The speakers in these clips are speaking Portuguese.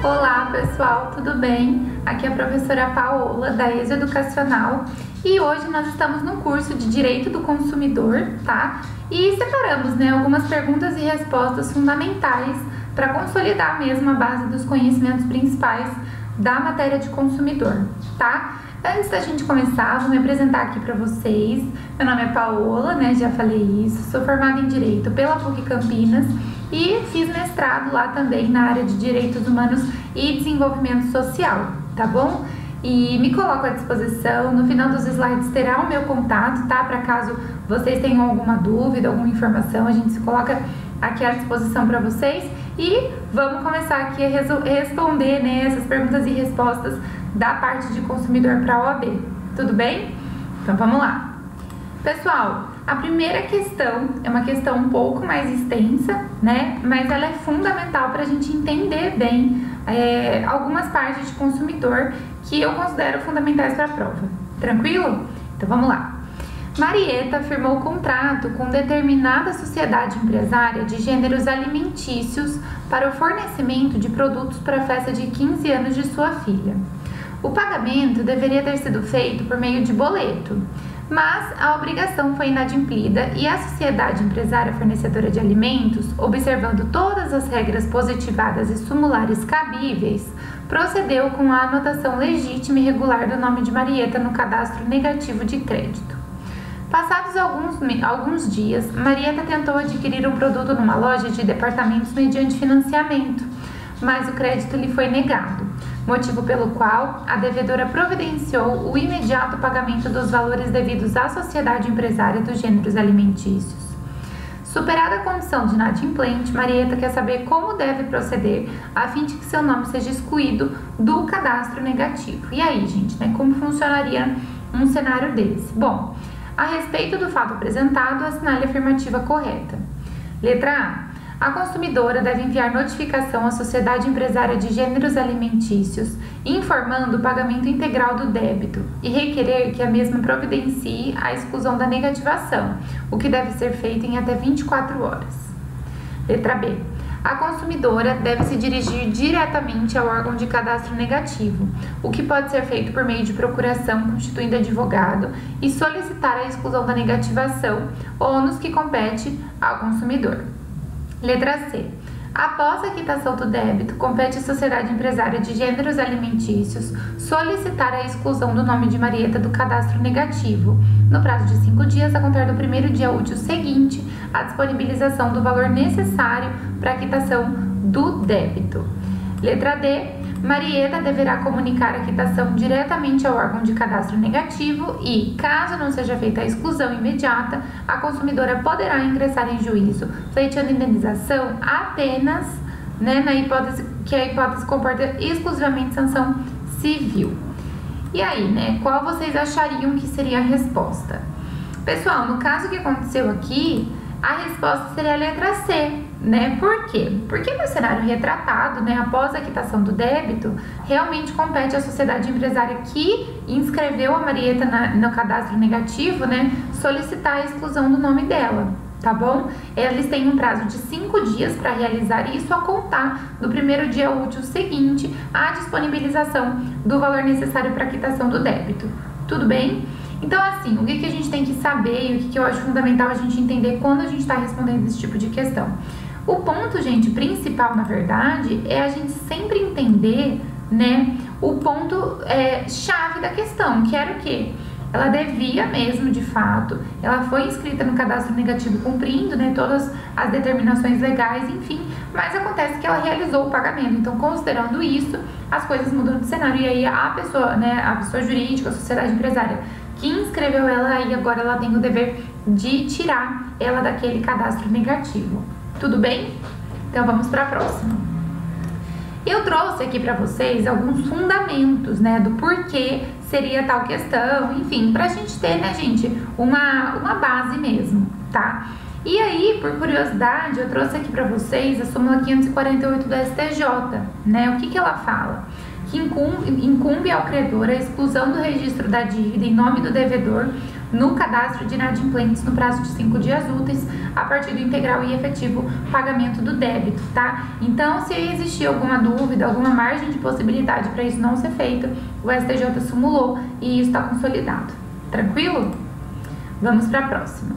Olá pessoal, tudo bem? Aqui é a professora Paola da ESO Educacional e hoje nós estamos no curso de Direito do Consumidor, tá? E separamos, algumas perguntas e respostas fundamentais para consolidar mesmo a base dos conhecimentos principais da matéria de consumidor, tá? Antes da gente começar, vou me apresentar aqui para vocês. Meu nome é Paola, já falei isso, sou formada em Direito pela PUC Campinas e fiz mestrado lá também na área de Direitos Humanos e Desenvolvimento Social, tá bom? E me coloco à disposição, no final dos slides terá o meu contato, tá? Para caso vocês tenham alguma dúvida, alguma informação, a gente se coloca aqui à disposição para vocês e vamos começar aqui a responder essas perguntas e respostas da parte de consumidor para a OAB, tudo bem? Então vamos lá. Pessoal, a primeira questão é uma questão um pouco mais extensa, mas ela é fundamental para a gente entender bem algumas partes de consumidor que eu considero fundamentais para a prova. Tranquilo? Então vamos lá. Marieta firmou contrato com determinada sociedade empresária de gêneros alimentícios para o fornecimento de produtos para a festa de 15 anos de sua filha. O pagamento deveria ter sido feito por meio de boleto, mas a obrigação foi inadimplida e a sociedade empresária fornecedora de alimentos, observando todas as regras positivadas e sumulares cabíveis, procedeu com a anotação legítima e regular do nome de Marieta no cadastro negativo de crédito. Passados alguns dias, Marieta tentou adquirir um produto numa loja de departamentos mediante financiamento, mas o crédito lhe foi negado, motivo pelo qual a devedora providenciou o imediato pagamento dos valores devidos à sociedade empresária dos gêneros alimentícios. Superada a condição de inadimplente, Marieta quer saber como deve proceder a fim de que seu nome seja excluído do cadastro negativo. E aí, gente, como funcionaria um cenário desse? Bom, a respeito do fato apresentado, assinale a afirmativa correta. Letra A consumidora deve enviar notificação à sociedade empresária de gêneros alimentícios, informando o pagamento integral do débito e requerer que a mesma providencie a exclusão da negativação, o que deve ser feito em até 24 horas. Letra B. A consumidora deve se dirigir diretamente ao órgão de cadastro negativo, o que pode ser feito por meio de procuração constituindo advogado e solicitar a exclusão da negativação, ônus que compete ao consumidor. Letra C. Após a quitação do débito, compete à sociedade empresária de gêneros alimentícios solicitar a exclusão do nome de Marieta do cadastro negativo, no prazo de 5 dias, a contar do primeiro dia útil seguinte à disponibilização do valor necessário para a quitação do débito. Letra D. Marieta deverá comunicar a quitação diretamente ao órgão de cadastro negativo e, caso não seja feita a exclusão imediata, a consumidora poderá ingressar em juízo, pleiteando indenização apenas na hipótese que a hipótese comporta exclusivamente sanção civil. E aí, qual vocês achariam que seria a resposta? Pessoal, no caso que aconteceu aqui, a resposta seria a letra C, Por quê? Porque no cenário retratado, após a quitação do débito, realmente compete à sociedade empresária que inscreveu a Marieta no cadastro negativo, solicitar a exclusão do nome dela, tá bom? Eles têm um prazo de 5 dias para realizar isso a contar do primeiro dia útil seguinte à disponibilização do valor necessário para a quitação do débito. Tudo bem? Então, assim, o que a gente tem que saber e o que eu acho fundamental a gente entender quando a gente está respondendo esse tipo de questão? O ponto, gente, principal, na verdade, é a gente sempre entender, o ponto chave da questão, que era o quê? Ela devia mesmo, de fato, ela foi inscrita no cadastro negativo cumprindo, todas as determinações legais, enfim, mas acontece que ela realizou o pagamento. Então, considerando isso, as coisas mudam de cenário e aí a pessoa, a pessoa jurídica, a sociedade empresária que inscreveu ela e agora ela tem o dever de tirar ela daquele cadastro negativo. Tudo bem? Então vamos para a próxima. Eu trouxe aqui para vocês alguns fundamentos, do porquê seria tal questão, enfim, para a gente ter, uma base mesmo, tá? E aí, por curiosidade, eu trouxe aqui para vocês a súmula 548 do STJ, O que ela fala? que incumbe ao credor a exclusão do registro da dívida em nome do devedor no cadastro de inadimplentes no prazo de 5 dias úteis, a partir do integral e efetivo pagamento do débito, tá? Então, se existir alguma dúvida, alguma margem de possibilidade para isso não ser feito, o STJ sumulou e isso está consolidado. Tranquilo? Vamos para a próxima.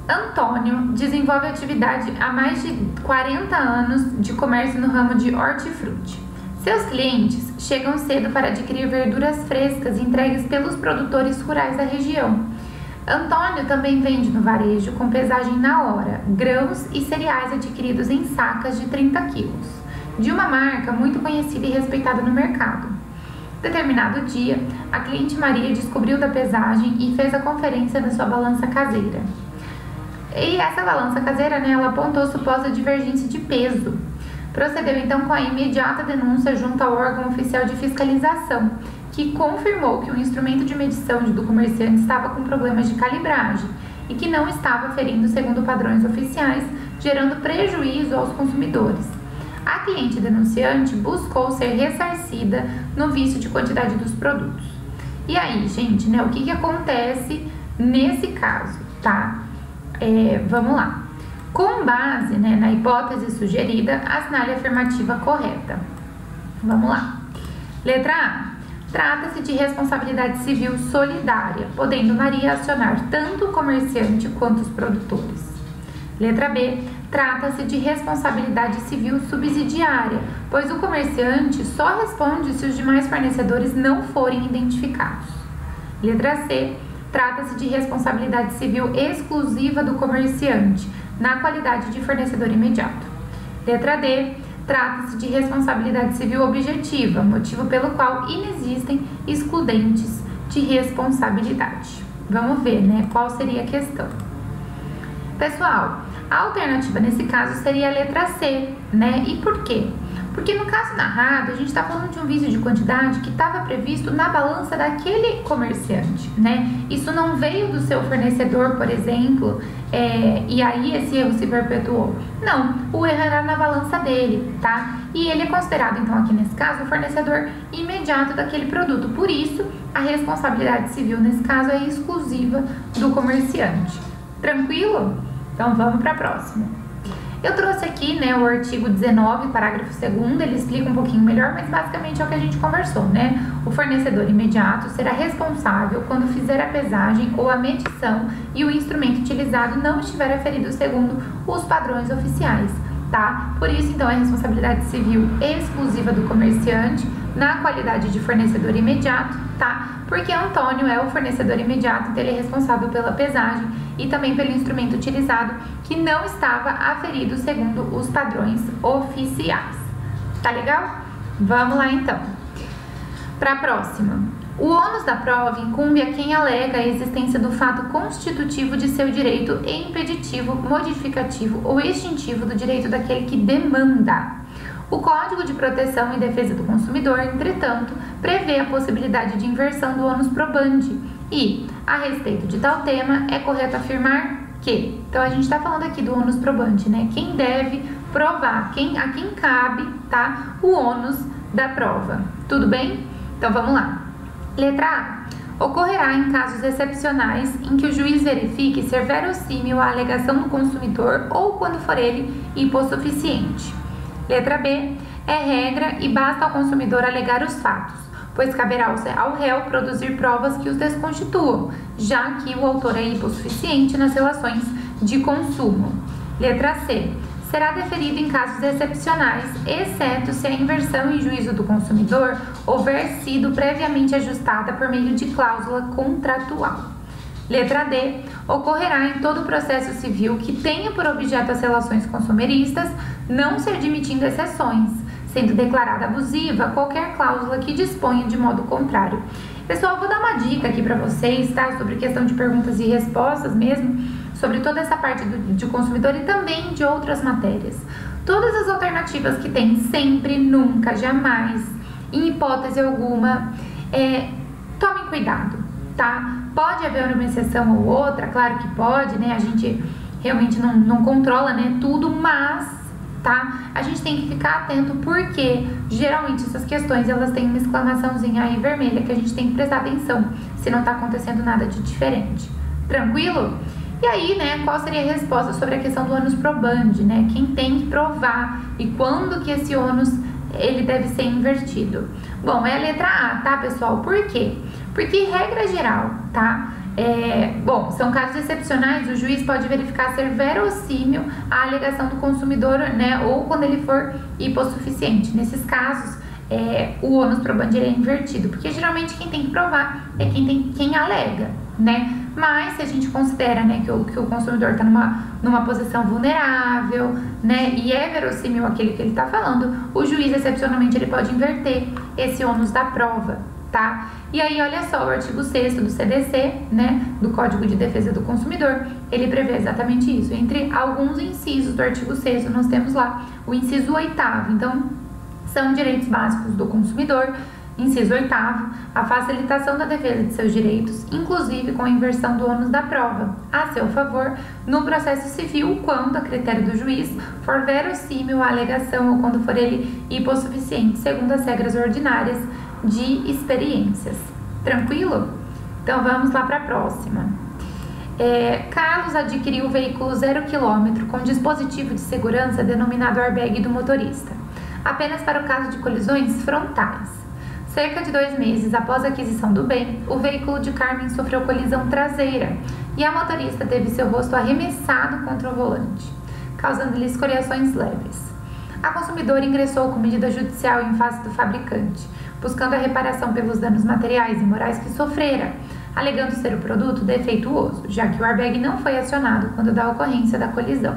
Antônio desenvolve atividade há mais de 40 anos de comércio no ramo de hortifruti. Seus clientes chegam cedo para adquirir verduras frescas entregues pelos produtores rurais da região. Antônio também vende no varejo com pesagem na hora, grãos e cereais adquiridos em sacas de 30 quilos, de uma marca muito conhecida e respeitada no mercado. Determinado dia, a cliente Maria descobriu da pesagem e fez a conferência da sua balança caseira. E essa balança caseira, né, ela apontou suposta divergência de peso. Procedeu então com a imediata denúncia junto ao órgão oficial de fiscalização, que confirmou que o instrumento de medição do comerciante estava com problemas de calibragem e que não estava ferindo segundo padrões oficiais, gerando prejuízo aos consumidores. A cliente denunciante buscou ser ressarcida no vício de quantidade dos produtos. E aí, gente, né, o que acontece nesse caso, tá? Vamos lá. Com base, né, na hipótese sugerida, assinale a afirmativa correta. Vamos lá. Letra A. Trata-se de responsabilidade civil solidária, podendo Maria acionar tanto o comerciante quanto os produtores. Letra B. Trata-se de responsabilidade civil subsidiária, pois o comerciante só responde se os demais fornecedores não forem identificados. Letra C. Trata-se de responsabilidade civil exclusiva do comerciante, na qualidade de fornecedor imediato. Letra D. Trata-se de responsabilidade civil objetiva, motivo pelo qual inexistem excludentes de responsabilidade. Vamos ver, né, qual seria a questão. Pessoal, a alternativa nesse caso seria a letra C, né? E por quê? Porque no caso narrado, a gente está falando de um vício de quantidade que estava previsto na balança daquele comerciante, né? Isso não veio do seu fornecedor, por exemplo, e aí esse erro se perpetuou. Não, o erro era na balança dele, tá? E ele é considerado, então, aqui nesse caso, o fornecedor imediato daquele produto. Por isso, a responsabilidade civil, nesse caso, é exclusiva do comerciante. Tranquilo? Então, vamos para a próxima. Eu trouxe aqui, né, o artigo 19, parágrafo 2º, ele explica um pouquinho melhor, mas basicamente é o que a gente conversou, né? O fornecedor imediato será responsável quando fizer a pesagem ou a medição e o instrumento utilizado não estiver aferido segundo os padrões oficiais, tá? Por isso, então, é responsabilidade civil exclusiva do comerciante na qualidade de fornecedor imediato, tá? Porque Antônio é o fornecedor imediato, então ele é responsável pela pesagem e também pelo instrumento utilizado que não estava aferido segundo os padrões oficiais. Tá legal? Vamos lá então. Para a próxima. O ônus da prova incumbe a quem alega a existência do fato constitutivo de seu direito e impeditivo, modificativo ou extintivo do direito daquele que demanda. O Código de Proteção e Defesa do Consumidor, entretanto, prevê a possibilidade de inversão do ônus probandi e, a respeito de tal tema, é correto afirmar que... Então, a gente está falando aqui do ônus probandi, né? Quem deve provar, a quem cabe, tá? O ônus da prova. Tudo bem? Então, vamos lá. Letra A. Ocorrerá em casos excepcionais em que o juiz verifique ser verossímil a alegação do consumidor ou quando for ele hipossuficiente. Letra B. É regra e basta ao consumidor alegar os fatos, pois caberá ao réu produzir provas que os desconstituam, já que o autor é hipossuficiente nas relações de consumo. Letra C. Será deferido em casos excepcionais, exceto se a inversão em juízo do consumidor houver sido previamente ajustada por meio de cláusula contratual. Letra D. Ocorrerá em todo processo civil que tenha por objeto as relações consumeristas, não se admitindo exceções, sendo declarada abusiva qualquer cláusula que disponha de modo contrário. Pessoal, vou dar uma dica aqui para vocês, tá? Sobre questão de perguntas e respostas mesmo, sobre toda essa parte de consumidor e também de outras matérias. Todas as alternativas que tem, sempre, nunca, jamais, em hipótese alguma, tomem cuidado, tá? Pode haver uma exceção ou outra, claro que pode, né? A gente realmente não controla, né, tudo, mas tá? A gente tem que ficar atento porque geralmente essas questões elas têm uma exclamaçãozinha aí vermelha que a gente tem que prestar atenção se não tá acontecendo nada de diferente. Tranquilo? E aí, né, qual seria a resposta sobre a questão do ônus probandi, né? Quem tem que provar e quando que esse ônus ele deve ser invertido? Bom, é a letra A, tá, pessoal? Por quê? Porque, regra geral, tá? Bom, são casos excepcionais, o juiz pode verificar ser verossímil a alegação do consumidor, né? Ou quando ele for hipossuficiente. Nesses casos, o ônus probandi é invertido, porque geralmente quem tem que provar é quem alega, né? Mas se a gente considera, né, que o consumidor está numa posição vulnerável, né, e é verossímil aquele que ele está falando, o juiz, excepcionalmente, ele pode inverter esse ônus da prova, tá? E aí, olha só, o artigo 6º do CDC, né, do Código de Defesa do Consumidor, ele prevê exatamente isso. Entre alguns incisos do artigo 6º, nós temos lá o inciso 8º. Então, são direitos básicos do consumidor. Inciso 8º, a facilitação da defesa de seus direitos, inclusive com a inversão do ônus da prova, a seu favor, no processo civil, quando, a critério do juiz, for verossímil a alegação ou quando for ele hipossuficiente, segundo as regras ordinárias de experiências. Tranquilo? Então, vamos lá para a próxima. Carlos adquiriu o veículo 0 km com dispositivo de segurança denominado airbag do motorista, apenas para o caso de colisões frontais. Cerca de 2 meses após a aquisição do bem, o veículo de Carmen sofreu colisão traseira e a motorista teve seu rosto arremessado contra o volante, causando-lhe escoriações leves. A consumidora ingressou com medida judicial em face do fabricante, buscando a reparação pelos danos materiais e morais que sofrera, alegando ser o produto defeituoso, já que o airbag não foi acionado quando da ocorrência da colisão.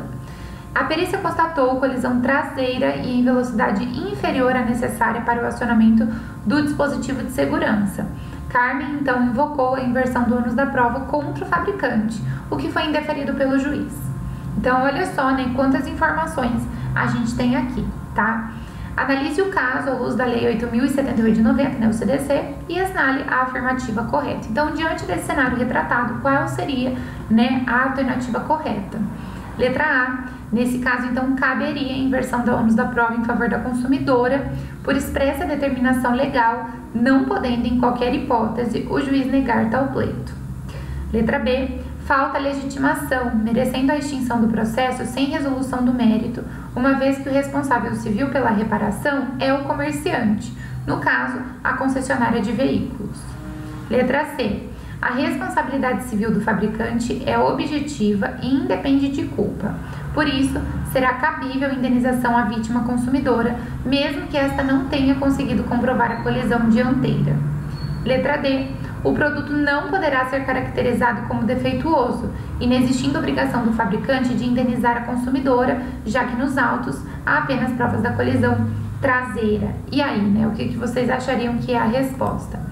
A perícia constatou colisão traseira e em velocidade inferior à necessária para o acionamento do dispositivo de segurança. Carmen, então, invocou a inversão do ônus da prova contra o fabricante, o que foi indeferido pelo juiz. Então, olha só, né, quantas informações a gente tem aqui, tá? Analise o caso à luz da Lei 8.078 de 90, né, o CDC, e assinale a afirmativa correta. Então, diante desse cenário retratado, qual seria, né, a alternativa correta? Letra A. Nesse caso, então, caberia a inversão do ônus da prova em favor da consumidora por expressa determinação legal, não podendo, em qualquer hipótese, o juiz negar tal pleito. Letra B. Falta legitimação, merecendo a extinção do processo sem resolução do mérito, uma vez que o responsável civil pela reparação é o comerciante, no caso, a concessionária de veículos. Letra C. A responsabilidade civil do fabricante é objetiva e independe de culpa. Por isso, será cabível a indenização à vítima consumidora, mesmo que esta não tenha conseguido comprovar a colisão dianteira. Letra D. O produto não poderá ser caracterizado como defeituoso, inexistindo obrigação do fabricante de indenizar a consumidora, já que nos autos há apenas provas da colisão traseira. E aí, né, o que vocês achariam que é a resposta?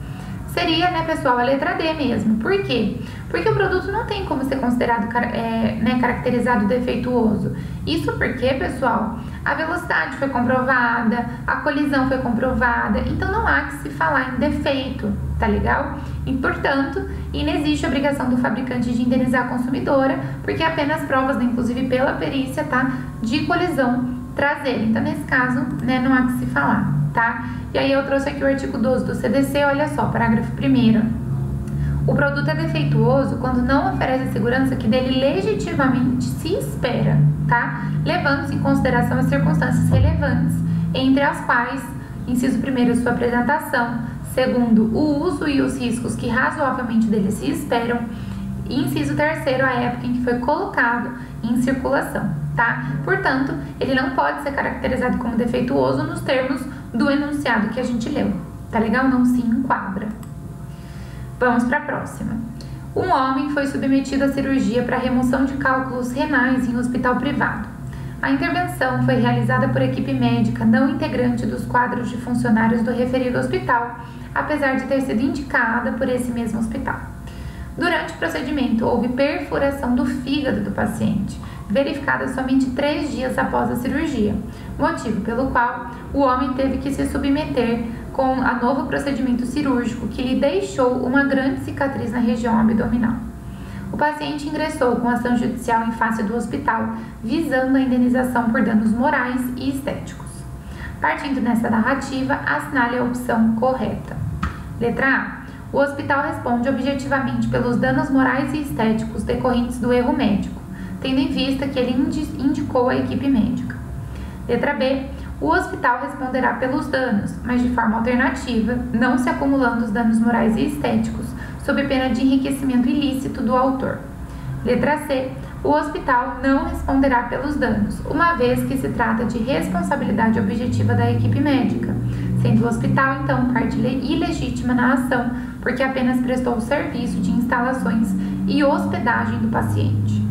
Seria, né, pessoal, a letra D mesmo. Por quê? Porque o produto não tem como ser considerado caracterizado defeituoso. Isso porque, pessoal, a velocidade foi comprovada, a colisão foi comprovada, então não há que se falar em defeito, tá legal? E, portanto, inexiste obrigação do fabricante de indenizar a consumidora, porque apenas provas, né, inclusive pela perícia, tá, de colisão traseira. Então, nesse caso, né, não há que se falar, tá? E aí eu trouxe aqui o artigo 12 do CDC, olha só, parágrafo 1º. O produto é defeituoso quando não oferece a segurança que dele legitimamente se espera, tá? Levando-se em consideração as circunstâncias relevantes, entre as quais, inciso 1º, sua apresentação, segundo, o uso e os riscos que razoavelmente dele se esperam, e inciso 3º, a época em que foi colocado em circulação, tá? Portanto, ele não pode ser caracterizado como defeituoso nos termos do enunciado que a gente leu, tá legal? Não se enquadra. Vamos para a próxima. Um homem foi submetido à cirurgia para remoção de cálculos renais em um hospital privado. A intervenção foi realizada por equipe médica não integrante dos quadros de funcionários do referido hospital, apesar de ter sido indicada por esse mesmo hospital. Durante o procedimento, houve perfuração do fígado do paciente, verificada somente 3 dias após a cirurgia, motivo pelo qual o homem teve que se submeter com a novo procedimento cirúrgico que lhe deixou uma grande cicatriz na região abdominal. o paciente ingressou com ação judicial em face do hospital, visando a indenização por danos morais e estéticos. Partindo dessa narrativa, assinale a opção correta. Letra A. O hospital responde objetivamente pelos danos morais e estéticos decorrentes do erro médico, tendo em vista que ele indicou a equipe médica. Letra B. O hospital responderá pelos danos, mas de forma alternativa, não se acumulando os danos morais e estéticos, sob pena de enriquecimento ilícito do autor. Letra C. O hospital não responderá pelos danos, uma vez que se trata de responsabilidade objetiva da equipe médica, sendo o hospital, então, parte ilegítima na ação, porque apenas prestou o serviço de instalações e hospedagem do paciente.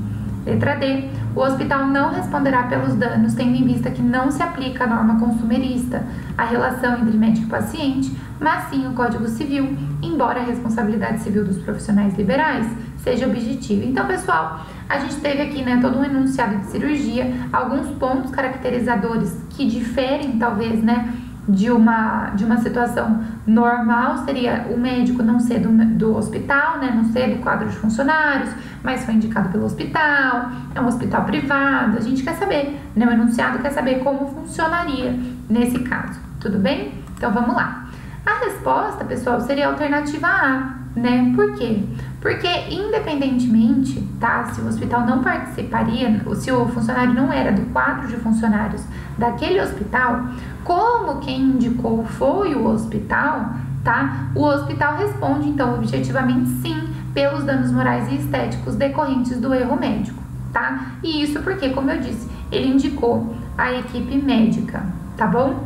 Letra D. O hospital não responderá pelos danos, tendo em vista que não se aplica a norma consumerista, a relação entre médico e paciente, mas sim o Código Civil, embora a responsabilidade civil dos profissionais liberais seja objetiva. Então, pessoal, a gente teve aqui, né, todo um enunciado de cirurgia, alguns pontos caracterizadores que diferem, talvez, né, de uma situação normal, seria o médico não ser do hospital, né, não ser do quadro de funcionários, mas foi indicado pelo hospital, é um hospital privado. A gente quer saber, né, o enunciado quer saber como funcionaria nesse caso, tudo bem? Então vamos lá. A resposta, pessoal, seria a alternativa A, né? Por quê? Porque independentemente, tá, se o hospital não participaria, se o funcionário não era do quadro de funcionários daquele hospital, como quem indicou foi o hospital, tá? O hospital responde, então, objetivamente sim, pelos danos morais e estéticos decorrentes do erro médico, tá? E isso porque, como eu disse, ele indicou a equipe médica, tá bom?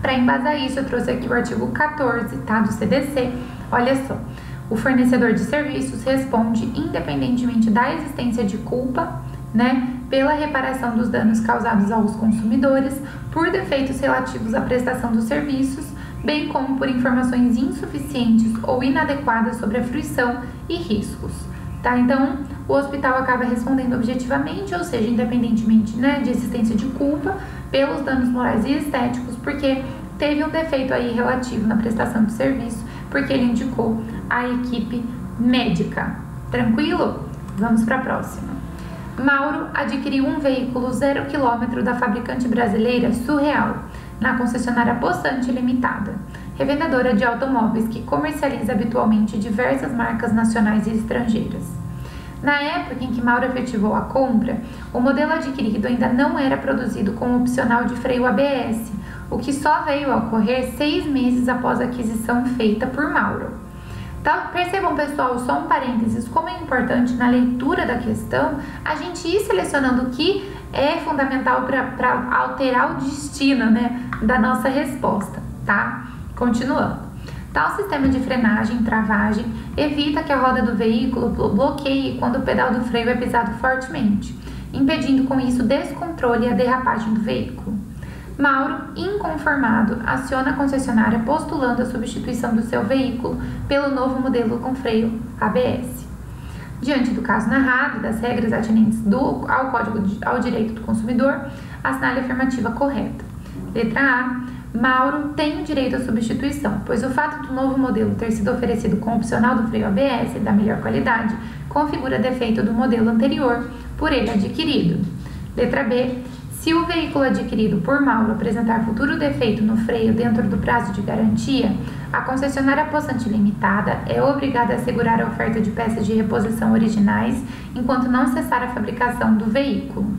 Para embasar isso, eu trouxe aqui o artigo 14, tá, do CDC. Olha só, o fornecedor de serviços responde independentemente da existência de culpa, né, pela reparação dos danos causados aos consumidores por defeitos relativos à prestação dos serviços, bem como por informações insuficientes ou inadequadas sobre a fruição e riscos, tá? Então, o hospital acaba respondendo objetivamente, ou seja, independentemente, né, de existência de culpa, pelos danos morais e estéticos, porque teve um defeito aí relativo na prestação de serviço, porque ele indicou a equipe médica. Tranquilo? Vamos para a próxima. Mauro adquiriu um veículo 0 km da fabricante brasileira Surreal, na concessionária Possante Limitada, revendedora de automóveis que comercializa habitualmente diversas marcas nacionais e estrangeiras. Na época em que Mauro efetivou a compra, o modelo adquirido ainda não era produzido com opcional de freio ABS, o que só veio a ocorrer 6 meses após a aquisição feita por Mauro. Então, percebam, pessoal, só um parênteses, como é importante na leitura da questão a gente ir selecionando o que é fundamental para alterar o destino, né, da nossa resposta, tá? Continuando. Tal sistema de frenagem e travagem evita que a roda do veículo bloqueie quando o pedal do freio é pisado fortemente, impedindo com isso o descontrole e a derrapagem do veículo. Mauro, inconformado, aciona a concessionária postulando a substituição do seu veículo pelo novo modelo com freio ABS. Diante do caso narrado e das regras atinentes ao direito do consumidor, assinale a afirmativa correta. Letra A. Mauro tem o direito à substituição, pois o fato do novo modelo ter sido oferecido com opcional do freio ABS da melhor qualidade configura defeito do modelo anterior por ele adquirido. Letra B. Se o veículo adquirido por Mauro apresentar futuro defeito no freio dentro do prazo de garantia, a concessionária Possante Limitada é obrigada a assegurar a oferta de peças de reposição originais enquanto não cessar a fabricação do veículo.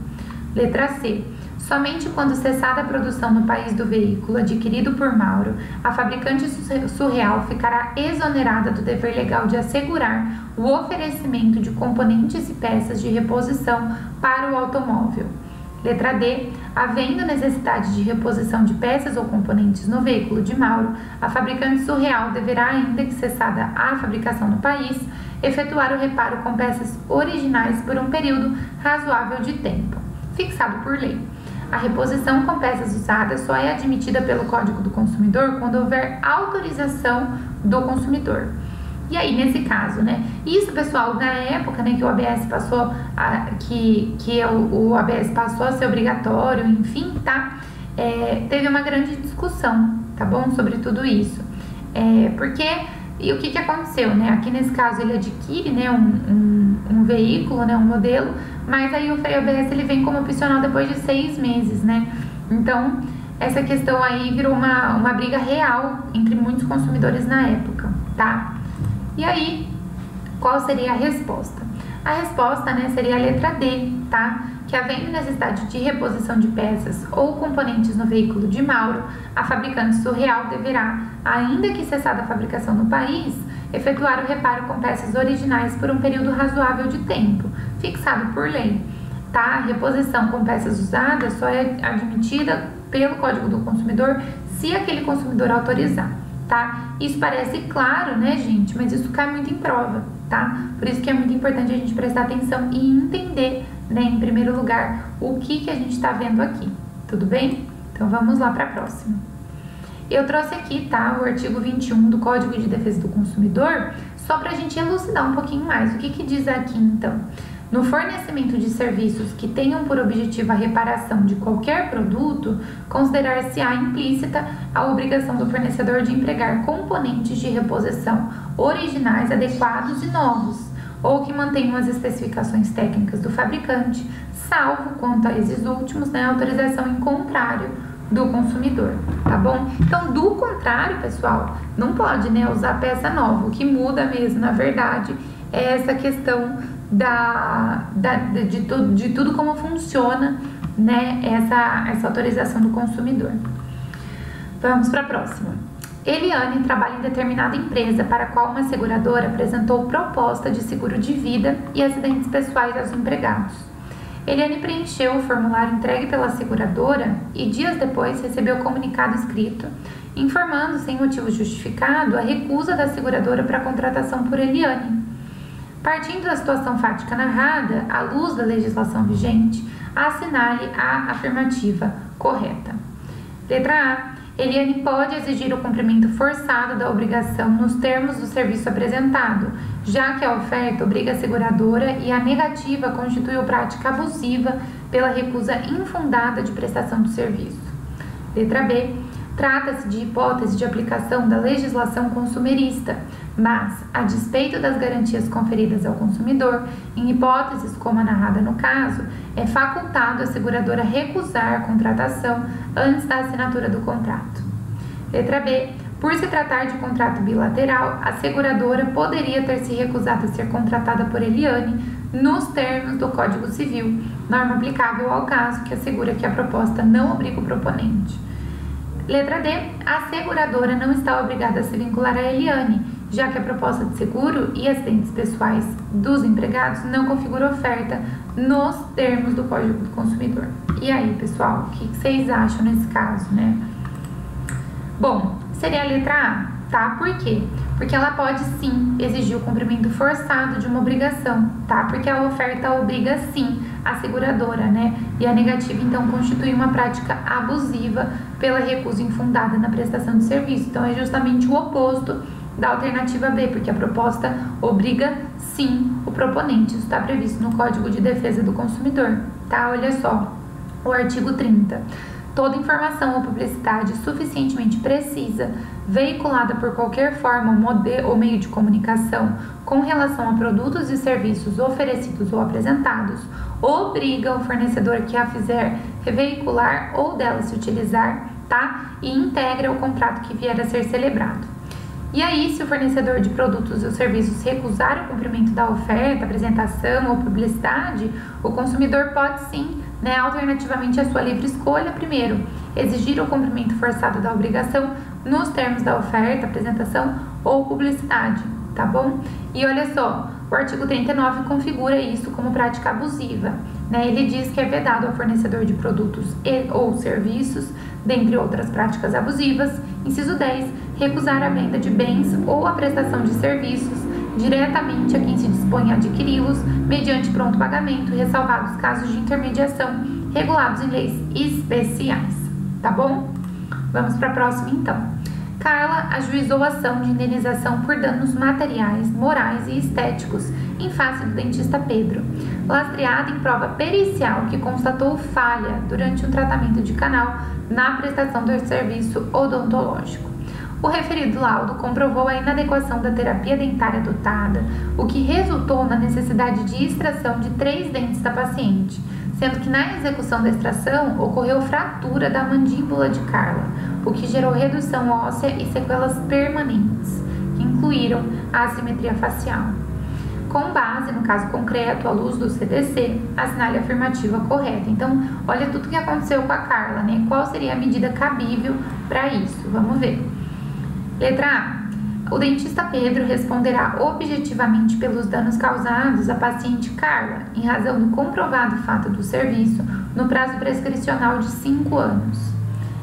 Letra C. Somente quando cessada a produção no país do veículo adquirido por Mauro, a fabricante Surreal ficará exonerada do dever legal de assegurar o oferecimento de componentes e peças de reposição para o automóvel. Letra D. Havendo necessidade de reposição de peças ou componentes no veículo de Mauro, a fabricante Surreal deverá, ainda que cessada a fabricação no país, efetuar o reparo com peças originais por um período razoável de tempo, fixado por lei. A reposição com peças usadas só é admitida pelo Código do Consumidor quando houver autorização do consumidor. E aí, nesse caso, né? Isso, pessoal, na época, né, que o ABS passou o ABS passou a ser obrigatório, enfim, tá? Teve uma grande discussão, tá bom? Sobre tudo isso. Porque E o que aconteceu, né? Aqui nesse caso ele adquire, né, um veículo, né, um modelo, mas aí o freio ABS ele vem como opcional depois de 6 meses, né? Então, essa questão aí virou uma briga real entre muitos consumidores na época, tá? E aí, qual seria a resposta? A resposta, né, seria a letra D, tá? Que havendo necessidade de reposição de peças ou componentes no veículo de Mauro, a fabricante surreal deverá, ainda que cessada a fabricação no país, efetuar o reparo com peças originais por um período razoável de tempo, fixado por lei. Tá? A reposição com peças usadas só é admitida pelo Código do Consumidor se aquele consumidor autorizar, tá? Isso parece claro, né, gente? Mas isso cai muito em prova, tá? Por isso que é muito importante a gente prestar atenção e entender, né, em primeiro lugar, o que a gente está vendo aqui, tudo bem? Então vamos lá para a próxima. Eu trouxe aqui, tá, o artigo 21 do Código de Defesa do Consumidor, só para a gente elucidar um pouquinho mais. O que diz aqui, então? No fornecimento de serviços que tenham por objetivo a reparação de qualquer produto, considerar-se-á implícita a obrigação do fornecedor de empregar componentes de reposição originais, adequados e novos, ou que mantenham as especificações técnicas do fabricante, salvo quanto a esses últimos, né, autorização em contrário do consumidor, tá bom? Então, do contrário, pessoal, não pode, né, usar peça nova. O que muda mesmo, na verdade, é essa questão de tudo como funciona, né, essa autorização do consumidor. Vamos para a próxima. Eliane trabalha em determinada empresa para a qual uma seguradora apresentou proposta de seguro de vida e acidentes pessoais aos empregados. Eliane preencheu o formulário entregue pela seguradora e dias depois recebeu comunicado escrito informando, sem motivo justificado, a recusa da seguradora para a contratação por Eliane. Partindo da situação fática narrada, à luz da legislação vigente, assinale a afirmativa correta. Letra A. Eliane pode exigir o cumprimento forçado da obrigação nos termos do serviço apresentado, já que a oferta obriga a seguradora e a negativa constituiu prática abusiva pela recusa infundada de prestação do serviço. Letra B. Trata-se de hipótese de aplicação da legislação consumerista, mas, a despeito das garantias conferidas ao consumidor, em hipóteses como a narrada no caso, é facultado a seguradora recusar a contratação antes da assinatura do contrato. Letra B. Por se tratar de contrato bilateral, a seguradora poderia ter se recusado a ser contratada por Eliane nos termos do Código Civil, norma aplicável ao caso que assegura que a proposta não obriga o proponente. Letra D. A seguradora não está obrigada a se vincular a Eliane, já que a proposta de seguro e acidentes pessoais dos empregados não configura oferta nos termos do Código do Consumidor. E aí, pessoal, o que vocês acham nesse caso, né? Bom, seria a letra A, tá? Por quê? Porque ela pode sim exigir o cumprimento forçado de uma obrigação, tá? Porque a oferta obriga sim a seguradora, né? E a negativa, então, constitui uma prática abusiva pela recusa infundada na prestação de serviço. Então, é justamente o oposto da alternativa B, porque a proposta obriga sim o proponente. Isso está previsto no Código de Defesa do Consumidor, tá? Olha só, o artigo 30. Toda informação ou publicidade suficientemente precisa, veiculada por qualquer forma ou meio de comunicação com relação a produtos e serviços oferecidos ou apresentados, obriga o fornecedor que a fizer veicular ou dela se utilizar, tá? E integra o contrato que vier a ser celebrado. E aí, se o fornecedor de produtos ou serviços recusar o cumprimento da oferta, apresentação ou publicidade, o consumidor pode sim, né, alternativamente à sua livre escolha, primeiro, exigir o cumprimento forçado da obrigação nos termos da oferta, apresentação ou publicidade, tá bom? E olha só, o artigo 39 configura isso como prática abusiva, né? Ele diz que é vedado ao fornecedor de produtos e ou serviços, dentre outras práticas abusivas, inciso 10, recusar a venda de bens ou a prestação de serviços diretamente a quem se dispõe a adquiri-los mediante pronto pagamento, ressalvados casos de intermediação regulados em leis especiais, tá bom? Vamos para a próxima então. Carla ajuizou ação de indenização por danos materiais, morais e estéticos em face do dentista Pedro, lastreada em prova pericial que constatou falha durante um tratamento de canal na prestação do serviço odontológico. o referido laudo comprovou a inadequação da terapia dentária adotada, o que resultou na necessidade de extração de 3 dentes da paciente, sendo que na execução da extração ocorreu fratura da mandíbula de Carla, o que gerou redução óssea e sequelas permanentes, que incluíram a assimetria facial. Com base no caso concreto, à luz do CDC, assinale a afirmativa correta. Então, olha tudo que aconteceu com a Carla, né? Qual seria a medida cabível para isso? Vamos ver. Letra A. O dentista Pedro responderá objetivamente pelos danos causados à paciente Carla, em razão do comprovado fato do serviço, no prazo prescricional de 5 anos.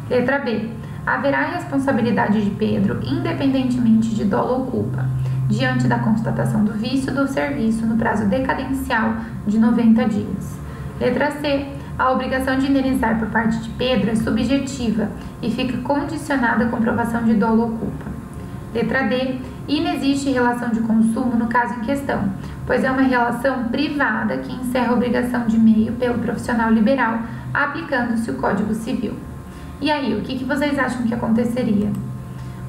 Letra B. Haverá responsabilidade de Pedro, independentemente de dolo ou culpa, diante da constatação do vício do serviço no prazo decadencial de 90 dias. Letra C. A obrigação de indenizar por parte de Pedro é subjetiva e fica condicionada à comprovação de dolo ou culpa. Letra D. Inexiste relação de consumo no caso em questão, pois é uma relação privada que encerra a obrigação de meio pelo profissional liberal, aplicando-se o Código Civil. E aí, o que vocês acham que aconteceria?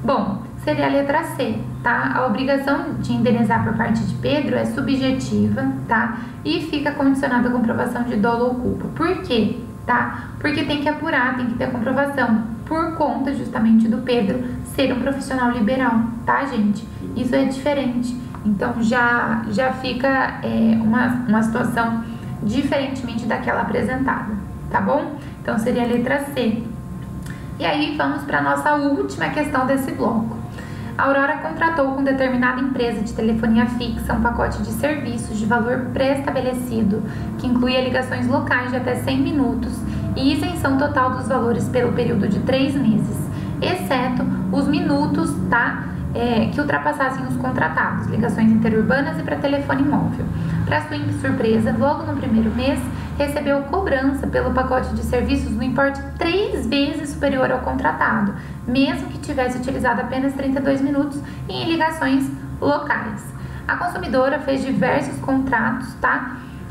Bom, seria a letra C, tá? A obrigação de indenizar por parte de Pedro é subjetiva, tá? E fica condicionada à comprovação de dolo ou culpa. Por quê? Tá? Porque tem que apurar, tem que ter a comprovação, por conta justamente do Pedro ser um profissional liberal, tá, gente? Isso é diferente. Então, já fica uma situação diferentemente daquela apresentada, tá bom? Então, seria a letra C. E aí, vamos para a nossa última questão desse bloco. A Aurora contratou com determinada empresa de telefonia fixa um pacote de serviços de valor pré-estabelecido, que incluía ligações locais de até 100 minutos e isenção total dos valores pelo período de 3 meses, exceto os minutos, tá? Que ultrapassassem os contratados, ligações interurbanas e para telefone móvel. Para sua surpresa, logo no primeiro mês, recebeu cobrança pelo pacote de serviços no importe 3 vezes superior ao contratado, mesmo que tivesse utilizado apenas 32 minutos em ligações locais. A consumidora fez diversos contatos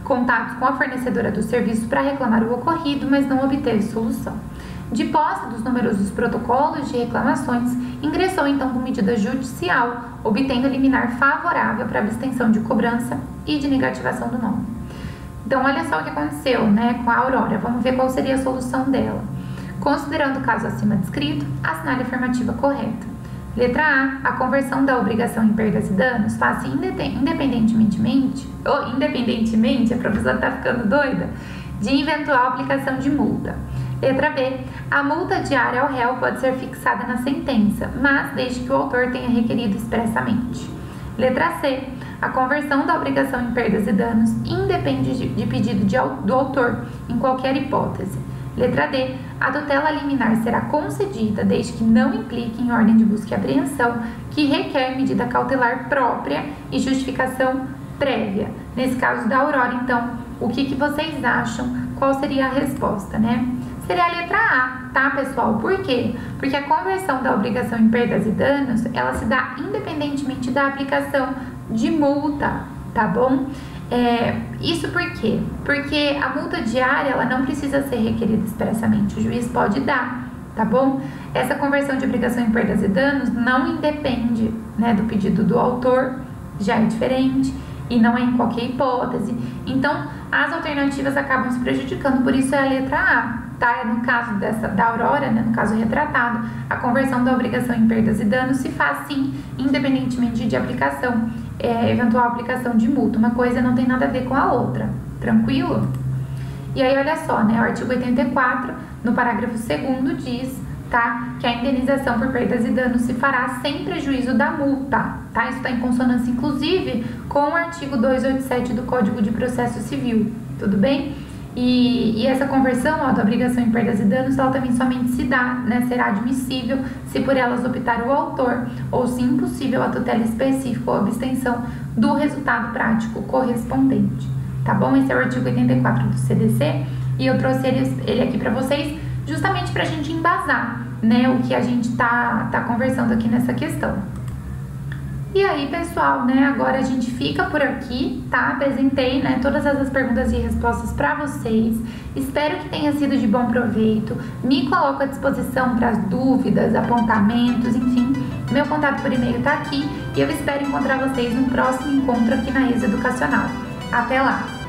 com a fornecedora do serviço para reclamar o ocorrido, mas não obteve solução. De posse dos numerosos protocolos de reclamações, ingressou então com medida judicial, obtendo liminar favorável para abstenção de cobrança e de negativação do nome. Então, olha só o que aconteceu, né, com a Aurora. Vamos ver qual seria a solução dela. Considerando o caso acima descrito, assinale a afirmativa correta. Letra A. A conversão da obrigação em perdas e danos faz-se independentemente, a professora tá ficando doida, de eventual aplicação de multa. Letra B. A multa diária ao réu pode ser fixada na sentença, mas desde que o autor tenha requerido expressamente. Letra C. A conversão da obrigação em perdas e danos independe de pedido do autor, em qualquer hipótese. Letra D. A tutela liminar será concedida desde que não implique em ordem de busca e apreensão, que requer medida cautelar própria e justificação prévia. Nesse caso da Aurora, então, o que vocês acham? Qual seria a resposta, né? Seria a letra A, tá, pessoal? Por quê? Porque a conversão da obrigação em perdas e danos, ela se dá independentemente da aplicação de multa, tá bom? Isso por quê? Porque a multa diária, ela não precisa ser requerida expressamente, o juiz pode dar, tá bom? Essa conversão de obrigação em perdas e danos não independe, né, do pedido do autor, já é diferente, e não é em qualquer hipótese. Então, as alternativas acabam se prejudicando, por isso é a letra A, tá? No caso da Aurora, né, no caso retratado, a conversão da obrigação em perdas e danos se faz sim, independentemente de aplicação, eventual aplicação de multa. Uma coisa não tem nada a ver com a outra, tranquilo? E aí, olha só, né, o artigo 84, no parágrafo 2º, diz, tá, que a indenização por perdas e danos se fará sem prejuízo da multa, tá? Isso está em consonância, inclusive, com o artigo 287 do Código de Processo Civil, tudo bem? E essa conversão, ó, da obrigação em perdas e danos, ela também somente se dá, né, será admissível se por elas optar o autor, ou se impossível a tutela específica ou abstenção do resultado prático correspondente, tá bom? Esse é o artigo 84 do CDC, e eu trouxe ele aqui para vocês, justamente para a gente embasar, né, o que a gente tá conversando aqui nessa questão. E aí, pessoal, né, agora a gente fica por aqui, tá? Apresentei, né, todas essas perguntas e respostas para vocês. Espero que tenha sido de bom proveito. Me coloco à disposição para as dúvidas, apontamentos, enfim, Meu contato por e-mail está aqui e eu espero encontrar vocês no próximo encontro aqui na ESA Educacional. Até lá!